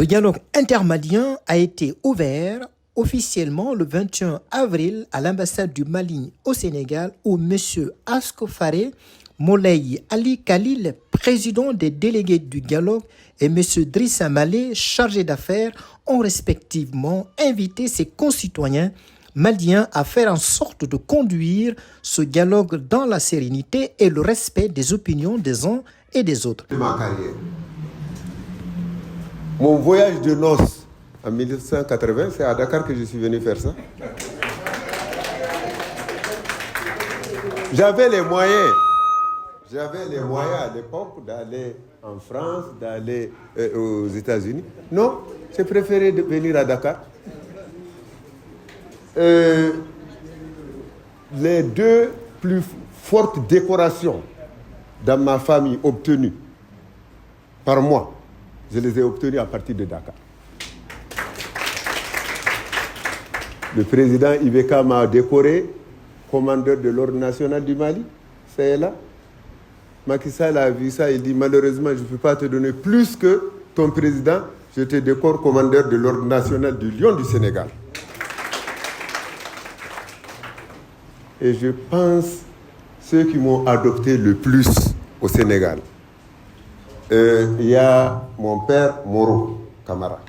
Le dialogue intermalien a été ouvert officiellement le 21 avril à l'ambassade du Mali au Sénégal où M. Asko Faré, Moulay Ali Khalil, président des délégués du dialogue, et M. Drissa Malé, chargé d'affaires, ont respectivement invité ses concitoyens maliens à faire en sorte de conduire ce dialogue dans la sérénité et le respect des opinions des uns et des autres. Ma carrière. Mon voyage de noces en 1980, c'est à Dakar que je suis venu faire ça. J'avais les moyens à l'époque d'aller en France, d'aller aux États-Unis. Non, j'ai préféré venir à Dakar. Les deux plus fortes décorations dans ma famille obtenues par moi, je les ai obtenues à partir de Dakar. Le président Ibeka m'a décoré commandeur de l'Ordre national du Mali, c'est là. Macky Sall a vu ça, il dit malheureusement je ne peux pas te donner plus que ton président, je te décore commandeur de l'Ordre national du Lion du Sénégal. Et je pense ceux qui m'ont adopté le plus au Sénégal. Il y a mon père Moro Camara.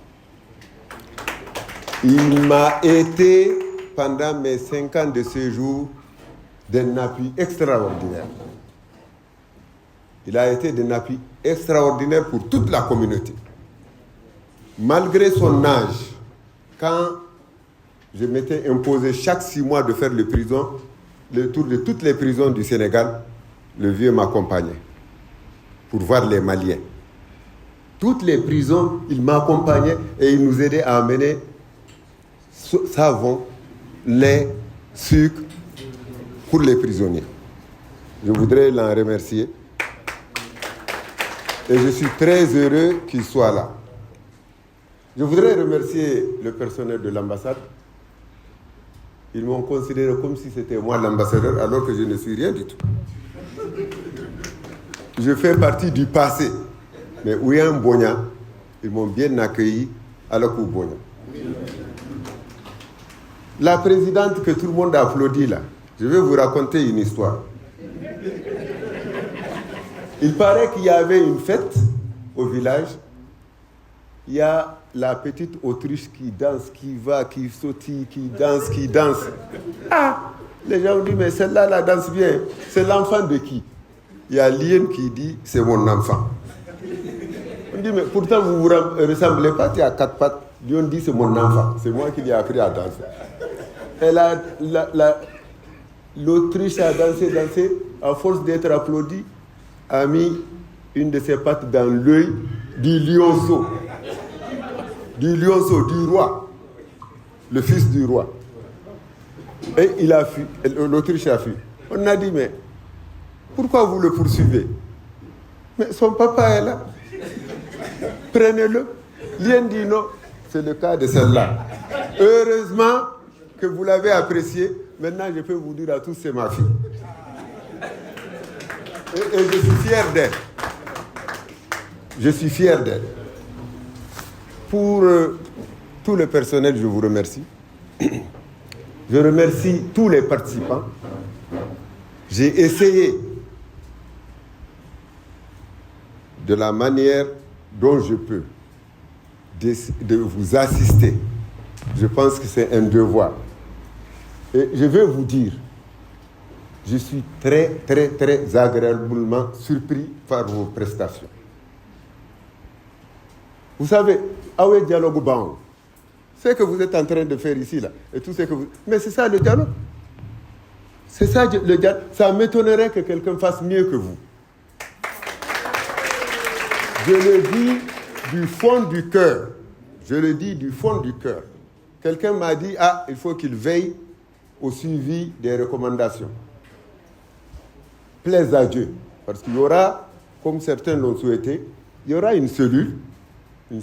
Il m'a été, pendant mes 5 ans de séjour, d'un appui extraordinaire. Il a été d'un appui extraordinaire pour toute la communauté. Malgré son âge, quand je m'étais imposé chaque 6 mois de faire le tour de toutes les prisons du Sénégal, le vieux m'accompagnait pour voir les Maliens. Toutes les prisons, il m'accompagnait et il nous aidait à amener savon, lait, sucre pour les prisonniers. Je voudrais l'en remercier. Et je suis très heureux qu'il soit là. Je voudrais remercier le personnel de l'ambassade. Ils m'ont considéré comme si c'était moi l'ambassadeur, alors que je ne suis rien du tout. Je fais partie du passé. Mais Ouyan Bonya, ils m'ont bien accueilli à la Coupe Bonya. La présidente que tout le monde a applaudi là, je vais vous raconter une histoire. Il paraît qu'il y avait une fête au village. Il y a la petite autruche qui danse, qui va, qui sautille, qui danse. Ah, les gens ont dit, mais celle-là, la danse bien. C'est l'enfant de qui? Il y a Lien qui dit, c'est mon enfant. On dit, mais pourtant, vous ne vous ressemblez pas, tu as 4 pattes. Lien dit, c'est mon enfant. C'est moi qui lui ai appris à danser. Et l'autruche a dansé. À force d'être applaudie, a mis une de ses pattes dans l'œil du lionceau. Du roi. Le fils du roi. Et il a fui. L'autruche a fui. On a dit, mais pourquoi vous le poursuivez? Mais son papa est là. Prenez-le. Lien dit non. C'est le cas de celle-là. Heureusement que vous l'avez apprécié. Maintenant, je peux vous dire à tous, c'est ma fille. Et je suis fier d'elle. Je suis fier d'elle. Pour tout le personnel, je vous remercie. Je remercie tous les participants. J'ai essayé de la manière dont je peux de vous assister. Je pense que c'est un devoir. Et je vais vous dire, je suis très, très, très agréablement surpris par vos prestations. Vous savez, Aoué Dialogue Ban, ce que vous êtes en train de faire ici, là, et tout ce que vous... Mais c'est ça le dialogue. C'est ça le dialogue. Ça m'étonnerait que quelqu'un fasse mieux que vous. Je le dis du fond du cœur. Je le dis du fond du cœur. Quelqu'un m'a dit, il faut qu'il veille au suivi des recommandations. Plaise à Dieu. Parce qu'il y aura, comme certains l'ont souhaité, il y aura une cellule de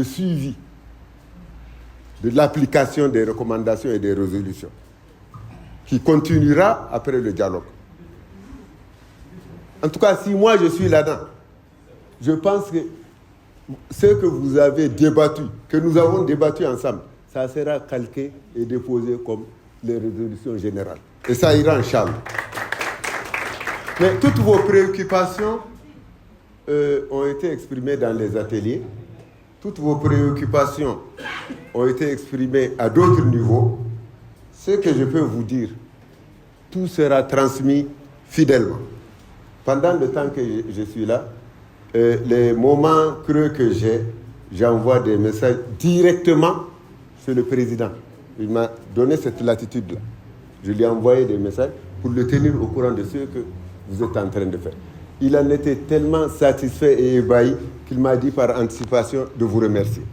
suivi de l'application des recommandations et des résolutions qui continuera après le dialogue. En tout cas, si moi je suis là-dedans, je pense que ce que vous avez débattu, que nous avons débattu ensemble, ça sera calqué et déposé comme les résolutions générales. Et ça ira en charge. Mais toutes vos préoccupations ont été exprimées dans les ateliers. Toutes vos préoccupations ont été exprimées à d'autres niveaux. Ce que je peux vous dire, tout sera transmis fidèlement. Pendant le temps que je suis là, les moments creux que j'envoie des messages directement sur le président. Il m'a donné cette latitude-là. Je lui ai envoyé des messages pour le tenir au courant de ce que vous êtes en train de faire. Il en était tellement satisfait et ébahi qu'il m'a dit par anticipation de vous remercier.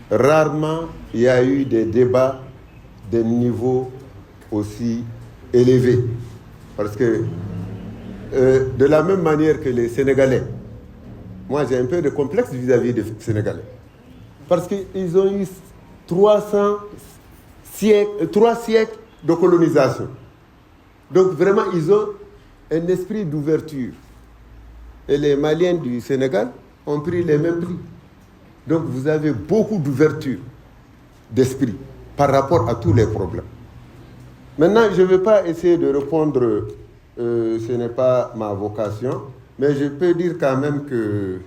Rarement il y a eu des débats de niveau aussi élevé. Parce que de la même manière que les Sénégalais, moi j'ai un peu de complexe vis-à-vis des Sénégalais. Parce qu'ils ont eu 3 siècles de colonisation. Donc vraiment, ils ont un esprit d'ouverture. Et les Maliens du Sénégal ont pris les mêmes plis. Donc vous avez beaucoup d'ouverture d'esprit par rapport à tous les problèmes. Maintenant, je ne vais pas essayer de répondre, ce n'est pas ma vocation, mais je peux dire quand même que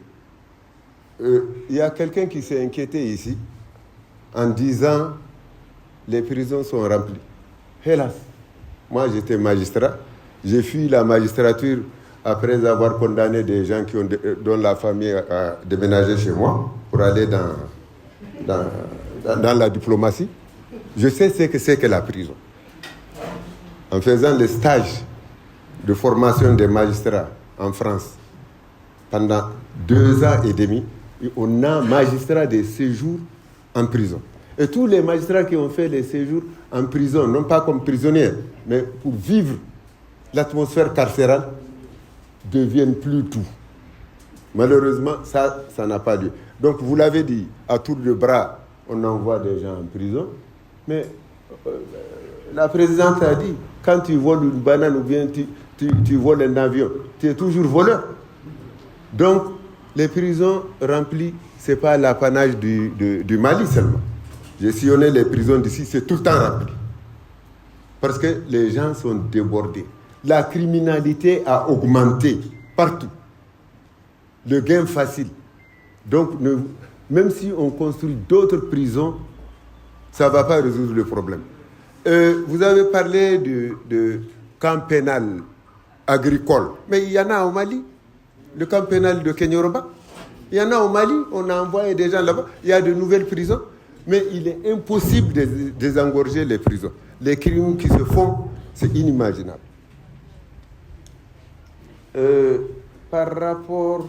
il y a quelqu'un qui s'est inquiété ici en disant les prisons sont remplies. Hélas, moi j'étais magistrat, j'ai fui la magistrature après avoir condamné des gens dont la famille a déménagé chez moi pour aller dans la diplomatie. Je sais ce que c'est que la prison. En faisant les stages de formation des magistrats en France pendant 2 ans et demi, on a magistrats des séjours en prison. Et tous les magistrats qui ont fait les séjours en prison, non pas comme prisonniers, mais pour vivre l'atmosphère carcérale, deviennent plus tout. Malheureusement, ça n'a pas lieu. Donc, vous l'avez dit, à tour de bras, on envoie des gens en prison. Mais la présidente a dit, quand tu voles une banane ou bien tu voles un avion, tu es toujours voleur. Donc, les prisons remplies, ce n'est pas l'apanage du Mali seulement. J'ai sillonné les prisons d'ici, c'est tout le temps rempli. Parce que les gens sont débordés. La criminalité a augmenté partout. Le gain facile. Donc, même si on construit d'autres prisons, ça ne va pas résoudre le problème. Vous avez parlé de camp pénal agricole. Mais il y en a au Mali. Le camp pénal de Kenyoroba. Il y en a au Mali. On a envoyé des gens là-bas. Il y a de nouvelles prisons. Mais il est impossible de désengorger les prisons. Les crimes qui se font, c'est inimaginable. Par rapport...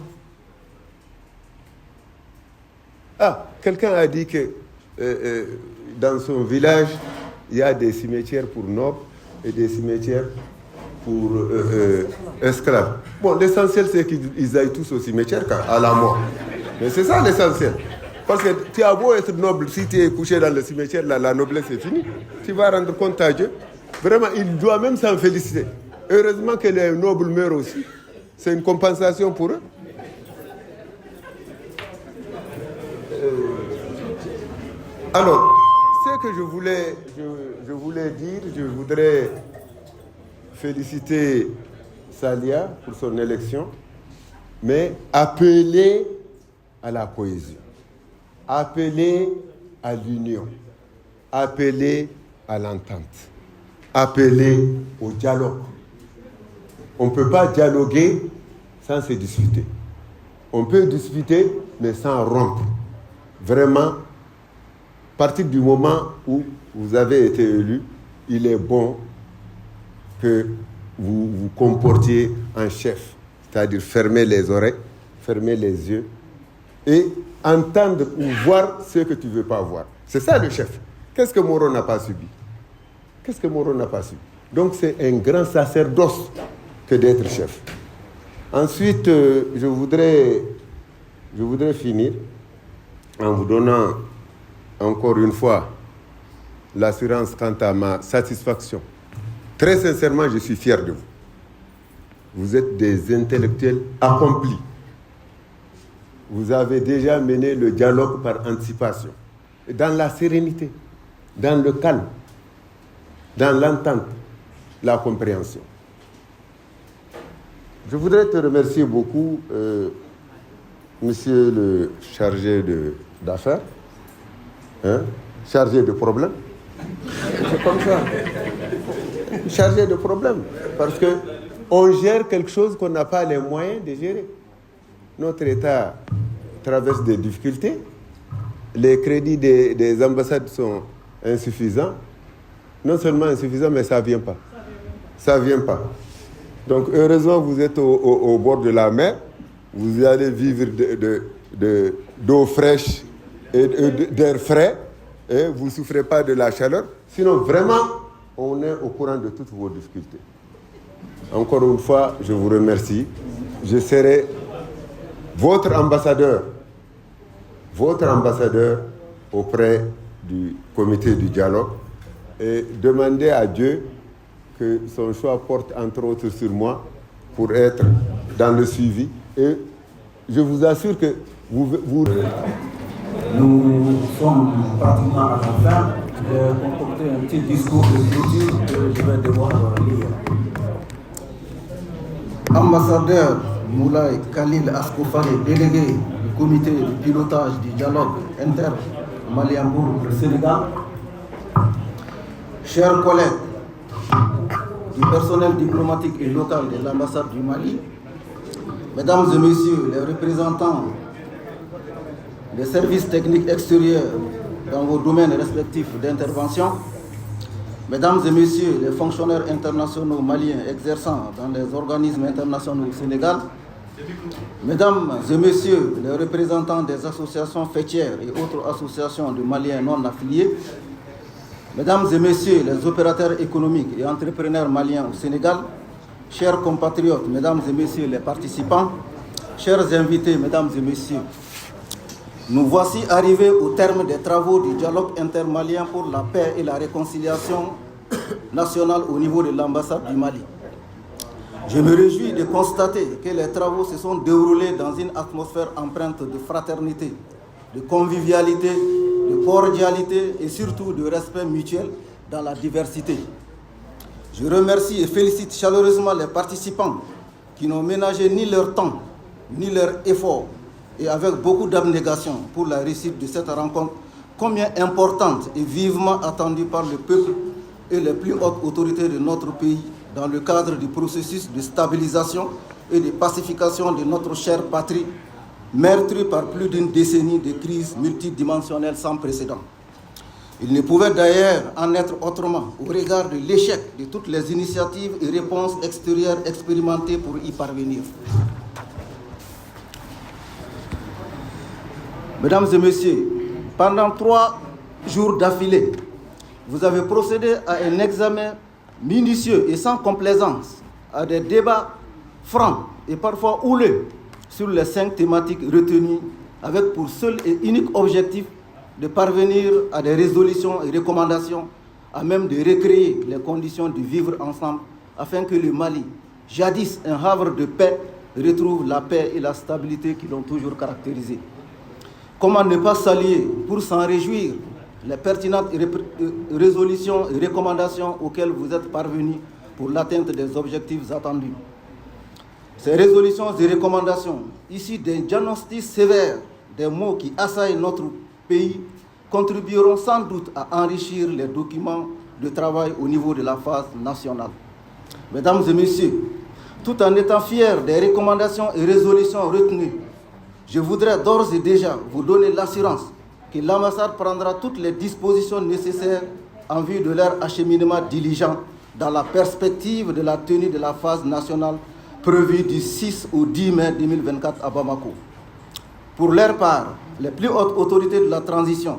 quelqu'un a dit que dans son village, il y a des cimetières pour nobles et des cimetières pour esclaves. Bon, l'essentiel, c'est qu'ils aillent tous au cimetière à la mort. Mais c'est ça l'essentiel. Parce que tu as beau être noble, si tu es couché dans le cimetière, la noblesse est finie. Tu vas rendre compte à Dieu. Vraiment, il doit même s'en féliciter. Heureusement que les nobles meurent aussi. C'est une compensation pour eux. Alors, ce que je voulais dire, je voudrais féliciter Salia pour son élection, mais appeler à la cohésion, appeler à l'union, appeler à l'entente, appeler au dialogue. On ne peut pas dialoguer sans se disputer. On peut discuter, mais sans rompre. Vraiment, à partir du moment où vous avez été élu, il est bon que vous vous comportiez en chef. C'est-à-dire fermer les oreilles, fermer les yeux et entendre ou voir ce que tu ne veux pas voir. C'est ça le chef. Qu'est-ce que Moro n'a pas subi? Qu'est-ce que Moro n'a pas subi? Donc c'est un grand sacerdoce que d'être chef. Ensuite, je voudrais finir en vous donnant encore une fois l'assurance quant à ma satisfaction. Très sincèrement, je suis fier de vous. vous êtes des intellectuels accomplis. Vous avez déjà mené le dialogue par anticipation, dans la sérénité, dans le calme, dans l'entente, la compréhension. Je voudrais te remercier beaucoup, monsieur le chargé d'affaires, chargé de problèmes. C'est comme ça. Chargé de problèmes. Parce qu'on gère quelque chose qu'on n'a pas les moyens de gérer. Notre État traverse des difficultés. Les crédits des ambassades sont insuffisants. Non seulement insuffisants, mais ça ne vient pas. Ça ne vient pas. Donc, heureusement, vous êtes au bord de la mer. Vous allez vivre d'eau fraîche et d'air frais. Et vous ne souffrez pas de la chaleur. Sinon, vraiment, on est au courant de toutes vos difficultés. Encore une fois, je vous remercie. Je serai votre ambassadeur auprès du comité du dialogue et demander à Dieu que son choix porte entre autres sur moi pour être dans le suivi. Et je vous assure que vous... Nous sommes pratiquement à la fin. J'ai concocté un petit discours de clôture que je vais devoir lire. Ambassadeur Moulay Khalil Asko Faré, délégué du comité de pilotage du dialogue inter-malien pour le Sénégal, chers collègues du personnel diplomatique et local de l'ambassade du Mali, mesdames et messieurs les représentants des services techniques extérieurs dans vos domaines respectifs d'intervention, mesdames et messieurs les fonctionnaires internationaux maliens exerçant dans les organismes internationaux au Sénégal, mesdames et messieurs les représentants des associations fêtières et autres associations de Maliens non affiliés, mesdames et messieurs les opérateurs économiques et entrepreneurs maliens au Sénégal, chers compatriotes, mesdames et messieurs les participants, chers invités, mesdames et messieurs, nous voici arrivés au terme des travaux du dialogue intermalien pour la paix et la réconciliation nationale au niveau de l'ambassade du Mali. Je me réjouis de constater que les travaux se sont déroulés dans une atmosphère empreinte de fraternité, de convivialité, de cordialité et surtout de respect mutuel dans la diversité. Je remercie et félicite chaleureusement les participants qui n'ont ménagé ni leur temps, ni leur effort, et avec beaucoup d'abnégation pour la réussite de cette rencontre, combien importante et vivement attendue par le peuple et les plus hautes autorités de notre pays dans le cadre du processus de stabilisation et de pacification de notre chère patrie, meurtrie par plus d'une décennie de crises multidimensionnelles sans précédent. Il ne pouvait d'ailleurs en être autrement au regard de l'échec de toutes les initiatives et réponses extérieures expérimentées pour y parvenir. Mesdames et messieurs, pendant 3 jours d'affilée, vous avez procédé à un examen minutieux et sans complaisance, à des débats francs et parfois houleux sur les 5 thématiques retenues, avec pour seul et unique objectif de parvenir à des résolutions et recommandations à même de recréer les conditions de vivre ensemble afin que le Mali, jadis un havre de paix, retrouve la paix et la stabilité qui l'ont toujours caractérisé. Comment ne pas saluer, pour s'en réjouir, les pertinentes résolutions et recommandations auxquelles vous êtes parvenus pour l'atteinte des objectifs attendus. Ces résolutions et recommandations, issues d'un diagnostic sévère des maux qui assaillent notre pays, contribueront sans doute à enrichir les documents de travail au niveau de la phase nationale. Mesdames et messieurs, tout en étant fiers des recommandations et résolutions retenues, je voudrais d'ores et déjà vous donner l'assurance que l'ambassade prendra toutes les dispositions nécessaires en vue de leur acheminement diligent dans la perspective de la tenue de la phase nationale prévue du 6 au 10 mai 2024 à Bamako. Pour leur part, les plus hautes autorités de la transition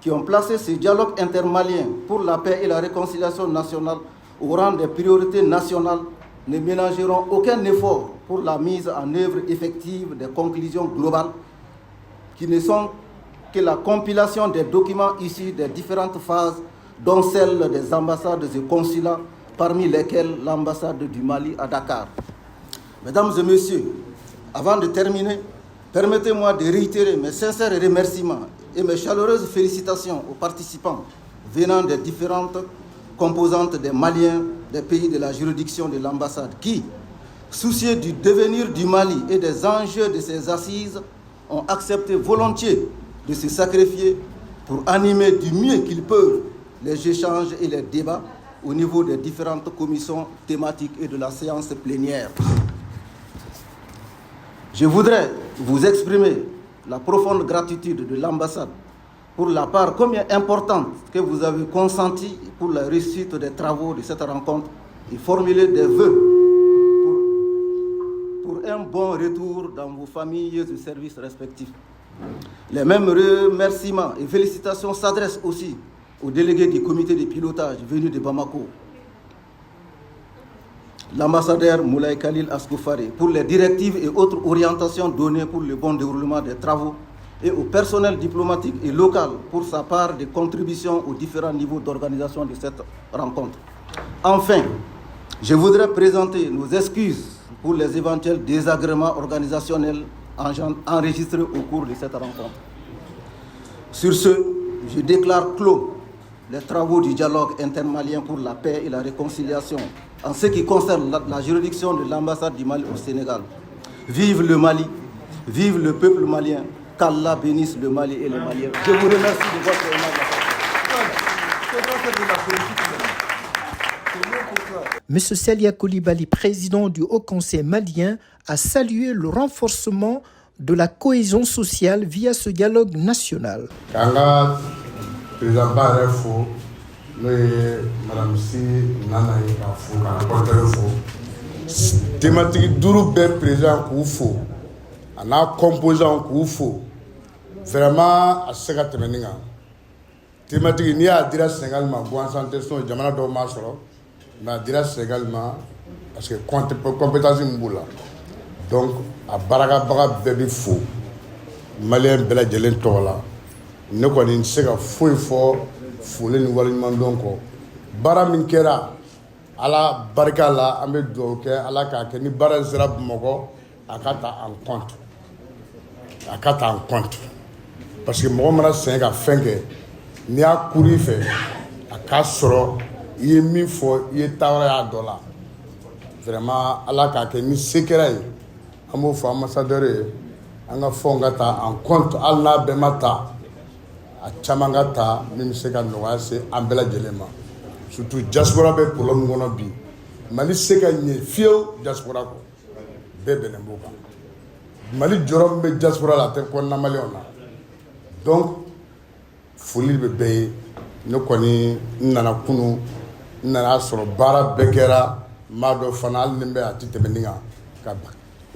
qui ont placé ce dialogue intermalien pour la paix et la réconciliation nationale au rang des priorités nationales ne ménageront aucun effort pour la mise en œuvre effective des conclusions globales qui ne sont que la compilation des documents issus des différentes phases, dont celle des ambassades et consulats, parmi lesquels l'ambassade du Mali à Dakar. Mesdames et messieurs, avant de terminer, permettez-moi de réitérer mes sincères remerciements et mes chaleureuses félicitations aux participants venant des différentes composantes des Maliens des pays de la juridiction de l'ambassade qui, soucieux du devenir du Mali et des enjeux de ses assises, ont accepté volontiers de se sacrifier pour animer du mieux qu'ils peuvent les échanges et les débats au niveau des différentes commissions thématiques et de la séance plénière. Je voudrais vous exprimer la profonde gratitude de l'ambassade pour la part combien importante que vous avez consentie pour la réussite des travaux de cette rencontre et formuler des vœux pour un bon retour dans vos familles et services respectifs. Les mêmes remerciements et félicitations s'adressent aussi aux délégués du comité de pilotage venus de Bamako, l'ambassadeur Moulay Khalil Askou Faré, pour les directives et autres orientations données pour le bon déroulement des travaux, et au personnel diplomatique et local pour sa part de contribution aux différents niveaux d'organisation de cette rencontre. Enfin, je voudrais présenter nos excuses pour les éventuels désagréments organisationnels enregistrés au cours de cette rencontre. Sur ce, je déclare clos les travaux du dialogue intermalien pour la paix et la réconciliation en ce qui concerne la juridiction de l'ambassade du Mali au Sénégal. Vive le Mali, vive le peuple malien, qu'Allah bénisse le Mali et les Maliens. Je vous remercie de votre aimable. M. Selia Koulibaly, président du Haut Conseil malien, a salué le renforcement de la cohésion sociale via ce dialogue national. Président Barefo, Madame Si, Nana Fou, thématique duru bɛ président k'u fo a n'a composant k'u fo vraiment a se ka tɛmɛ nin kan thématique n'i y'a dira Sénégal ma bon santé son jamana dɔw m'a sɔrɔ mais a dira Sénégal ma parce que compétence min b'u la donc a baarakabaga bɛɛ bi fo maliyɛn bɛɛ lajɛlen tɔgɔ la ne kɔni n se ka foyi fɔ foli ni waleɲumandɔn kɔ baara min kɛra ala barika la an bɛ dugawu kɛ ala k'a kɛ ni baara sera Bamakɔ a ka ta en compte a ka ta en compte parce que mɔgɔ mana sɛgɛn ka fɛn kɛ n'i y'a kuru i fɛ a k'a sɔrɔ i ye min fɔ i ye taara y'a dɔ la vraiment ala k'a kɛ ni se kɛra ye an b'o fɔ ambassadeur ye an ka fɛnw ka ta en compte hali n'a bɛɛ ma ta a caman ka ta min bɛ se ka nɔgɔya se an bɛɛ lajɛlen ma. Surtout diaspora bɛ problème kɔnɔ bi Mali se ka ɲɛ fiyewu diaspora kɔ bɛɛ bɛnnen b'o kan Mali jɔyɔrɔ min bɛ diaspora la a tɛ kɔnɔna maliyɛnw na donc foli bɛ bɛɛ ye ne kɔni n nana kunun n nana sɔrɔ baara bɛɛ kɛra n b'a dɔn fana hali ni n bɛ a tɛ tɛmɛ nin kan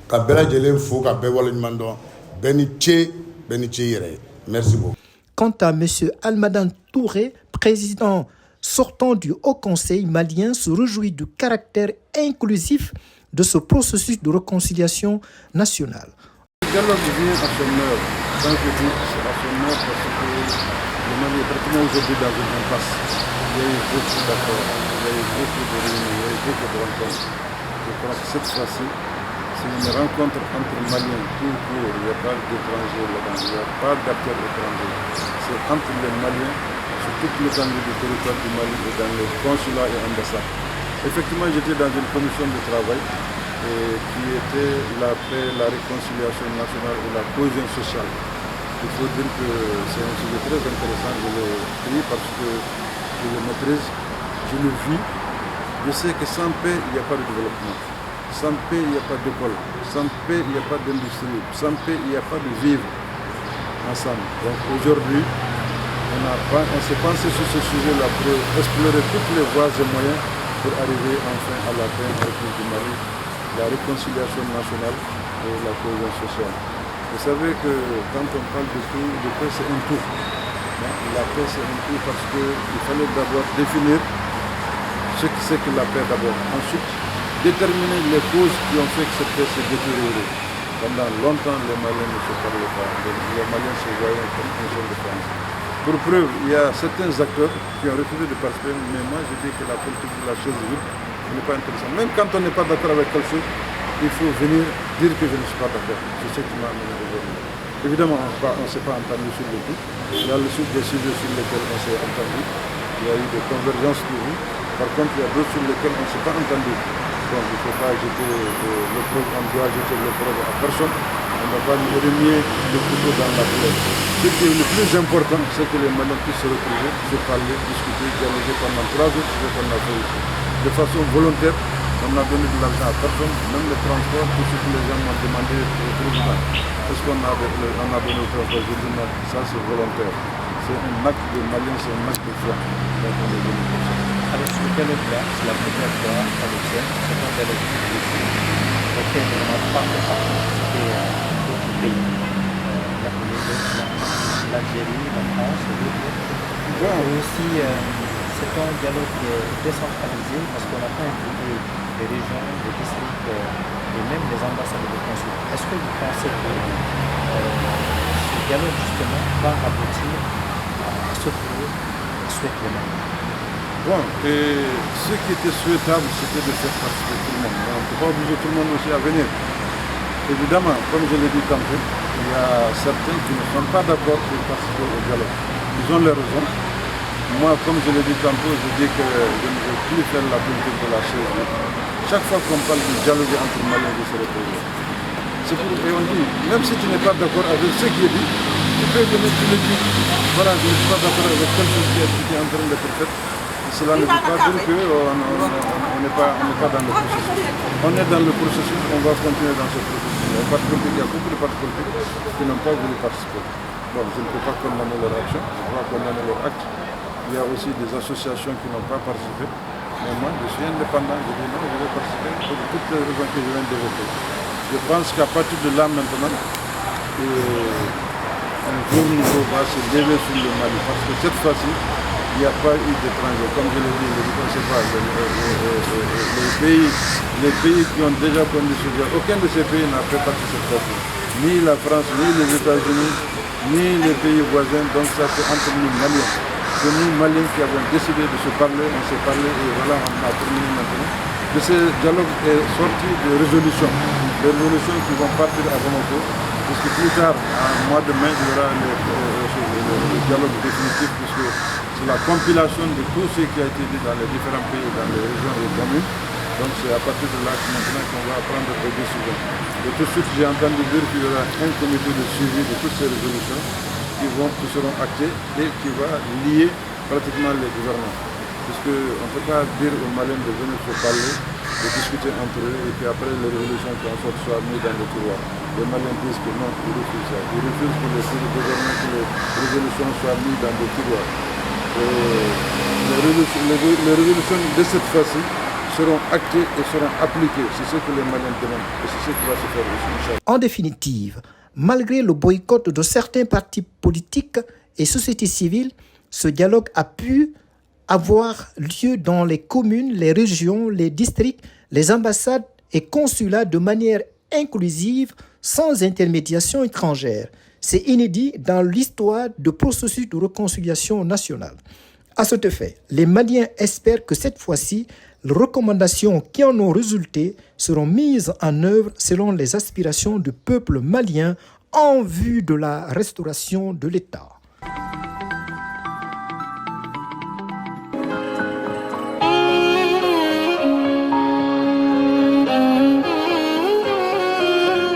ka bɛɛ lajɛlen fo ka bɛɛ waleɲuman dɔn bɛɛ ni ce bɛɛ ni ce i yɛrɛ ye merci beaucoup. Quant à M. Almadan Touré, président sortant du Haut Conseil malien, se réjouit du caractère inclusif de ce processus de réconciliation nationale. Le dialogue vient à son heure. Quand je dis c'est à son heure parce que le Mali est pratiquement aujourd'hui dans une impasse. Il y a eu beaucoup d'accords, il y a eu beaucoup de réunions, il y a eu beaucoup de rencontres. Je crois que cette fois-ci, c'est une rencontre entre Maliens tout court. Il n'y a pas d'étrangers là-dedans, il n'y a pas d'acteurs étrangers. C'est entre les Maliens sur toute l'étendue du territoire du Mali et dans les consulats et ambassades. Effectivement, j'étais dans une commission de travail qui était la paix, la réconciliation nationale et la cohésion sociale. Il faut dire que c'est un sujet très intéressant, je l'ai pris parce que je le maîtrise, je le vis. Je sais que sans paix, il n'y a pas de développement. Sans paix, il n'y a pas d'école. Sans paix, il n'y a pas d'industrie. Sans paix, il n'y a pas de vivre ensemble. Donc aujourd'hui, on s'est pensé sur ce sujet-là pour explorer toutes les voies et moyens pour arriver enfin à la paix en République du Mali, la réconciliation nationale et la cohésion sociale. Vous savez que quand on parle de tout, de paix c'est un tout. La paix c'est un tout parce qu'il fallait d'abord définir ce que c'est que la paix d'abord. Ensuite, déterminer les causes qui ont fait que cette paix s'est détériorée. Pendant longtemps, les Maliens ne se parlaient pas. Les Maliens se voyaient comme un seul de France. Pour preuve, il y a certains acteurs qui ont refusé de participer, mais moi je dis que la politique de la chose vide n'est pas intéressante. Même quand on n'est pas d'accord avec quelque chose, il il faut venir dire que je ne suis pas d'accord. C'est ce qui m'a amené aujourd'hui. Évidemment, on ne s'est pas entendu sur le tout. Il y a le sud des sujets sur lesquels on s'est entendu. Il y a eu des convergences toujours. Par contre, il y a d'autres sur lesquels on ne s'est pas entendu. Donc, il ne faut pas jeter l'opprobre, on doit jeter l'opprobre à personne. On ne va pas nous remuer le couteau dans la plaie. Ce qui est le plus important, c'est que les Maliens puissent se retrouver, se parler, discuter, dialoguer pendant 3 jours, c'est ce qu'on a fait ici. De façon volontaire, on n'a donné de l'argent à personne, même le transport, tout ce que les gens m'ont demandé au tribunal. Est-ce qu'on a donné au transport? Je dis non, ça c'est volontaire. C'est un acte de Malien, c'est un acte de foi. Donc on est venu pour ça. Alors ce dialogue-là, c'est la première fois à l'Océan, c'est un dialogue public auquel on n'a pas participé d'autres pays, l'Algérie, la France et d'autres. Et aussi, c'est un dialogue décentralisé parce qu'on n'a pas impliqué les régions, les districts et même les ambassades de consul. Est-ce que vous pensez que ce dialogue justement va aboutir à ce que souhaite le monde? Bon, et ce qui était souhaitable, c'était de faire participer tout le monde. On ne peut pas obliger tout le monde aussi à venir. Évidemment, comme je l'ai dit tantôt, il y a certains qui ne sont pas d'accord pour participer au dialogue. Ils ont leurs raisons. Moi, comme je l'ai dit tantôt, je dis que je ne veux plus faire la politique de la chaise. Chaque fois qu'on parle du dialogue entre Maliens, je serai présent. Et on dit, même si tu n'es pas d'accord avec ce qui est dit, tu peux venir, tu le dis. Voilà, je ne suis pas d'accord avec quelque chose qui est en train d'être fait. Cela ne veut pas dire qu'on n'est pas dans le processus. On est dans le processus, on va continuer dans ce processus. Il y a beaucoup de partis politiques qui n'ont pas voulu participer. Bon, je ne peux pas condamner leur action, je ne peux pas condamner leur acte. Il y a aussi des associations qui n'ont pas participé. Mais moi, je suis indépendant, je dis non, je vais participer pour toutes les raisons que je viens d'évoquer. Je pense qu'à partir de là maintenant, un gros niveau va se lever sur le Mali. Parce que cette fois-ci, il n'y a pas eu d'étrangers. Comme je l'ai dit, les pays qui ont déjà connu ce dialogue, aucun de ces pays n'a fait partie de cette fois-ci. Ni la France, ni les États-Unis, ni les pays voisins. Donc ça c'est entre nous Maliens. C'est nous Maliens qui avons décidé de se parler, on s'est parlé et voilà, on a terminé maintenant. De ce dialogue est sorti des résolutions. Des résolutions qui vont partir à Bamako. Parce que plus tard, en mois de mai, il y aura le dialogue définitif puisque c'est la compilation de tout ce qui a été dit dans les différents pays, dans les régions et communes. Donc c'est à partir de là maintenant qu'on va prendre des décisions. Et tout de suite, j'ai entendu dire qu'il y aura un comité de suivi de toutes ces résolutions qui seront actées et qui va lier pratiquement les gouvernements. Puisqu'on ne peut pas dire aux Maliens de venir se parler, de discuter entre eux et puis après les résolutions qui en sortent soient mises dans le tiroir. Les Maliens disent que non, ils refusent ça. Ils refusent que les gouvernements, que les résolutions soient mises dans le tiroir. Les résolutions de cette fois-ci seront actées et seront appliquées. C'est ce que les Maliens demandent et c'est ce qui va se faire aussi. En définitive, malgré le boycott de certains partis politiques et sociétés civiles, ce dialogue a pu avoir lieu dans les communes, les régions, les districts, les ambassades et consulats de manière inclusive, sans intermédiation étrangère. C'est inédit dans l'histoire du processus de réconciliation nationale. À cet effet, les Maliens espèrent que cette fois-ci, les recommandations qui en ont résulté seront mises en œuvre selon les aspirations du peuple malien en vue de la restauration de l'État.